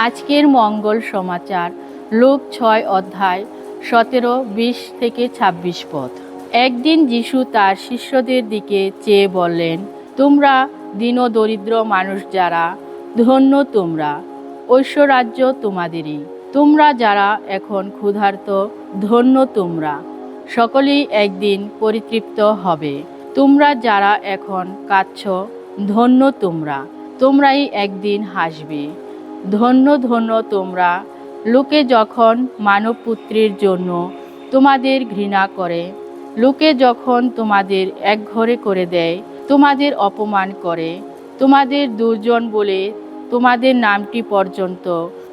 আজকের মঙ্গল সমাচার লূক 6 অধ্যায় 17, 20 থেকে 26 পদ। একদিন যিশু তার শিষ্যদের দিকে চেয়ে বললেন, তোমরা দীনদরিদ্র মানুষ যারা, ধন্য তোমরা, ঐশ্বরাজ্য তোমাদেরই। তোমরা যারা এখন ক্ষুধার্ত, ধন্য তোমরা, সকলেই একদিন পরিতৃপ্ত হবে। তোমরা যারা এখন কাঁদছ, ধন্য তোমরা, তোমরাই একদিন হাসবে। ধন্য ধন্য তোমরা, লোকে যখন মানবপুত্রের জন্য তোমাদের ঘৃণা করে, লোকে যখন তোমাদের একঘরে করে দেয়, তোমাদের অপমান করে, তোমাদের দুর্জন বলে তোমাদের নামটি পর্যন্ত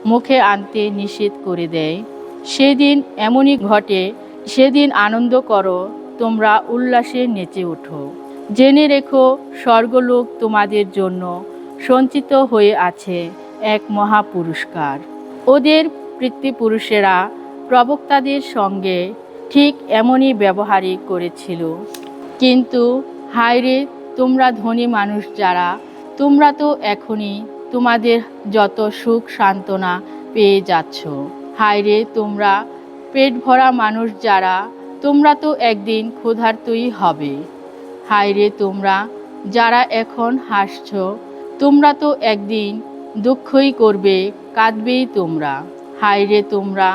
মুখে আনতে নিষেধ করে দেয়, সেদিন এমনই ঘটে। সেদিন আনন্দ করো, তোমরা উল্লাসে নেচে ওঠো। জেনে রেখো, স্বর্গলোক তোমাদের জন্য সঞ্চিত হয়ে আছে এক মহা পুরস্কার। ওদের পিতৃপুরুষেরা প্রবক্তাদের সঙ্গে ঠিক এমনই ব্যবহারই করেছিল। কিন্তু হায়রে তোমরা ধনী মানুষ যারা, তোমরা তো এখনই তোমাদের যত সুখ সান্ত্বনা পেয়ে যাচ্ছ। হায়রে তোমরা পেট ভরা মানুষ যারা, তোমরা তো একদিন ক্ষুধার্তই হবে। হায়রে তোমরা যারা এখন হাসছ, তোমরা তো একদিন দুঃখই করবে, কাঁদবেই তোমরা। হায়রে তোমরা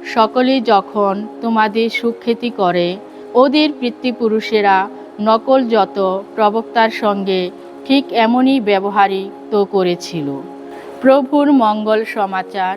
সকলে যখন তোমাদের সুখ্যাতি করে, ওদের পিতৃপুরুষেরা নকল যত প্রবক্তার সঙ্গে ঠিক এমনই ব্যবহারই তো করেছিল। প্রভুর মঙ্গল সমাচার।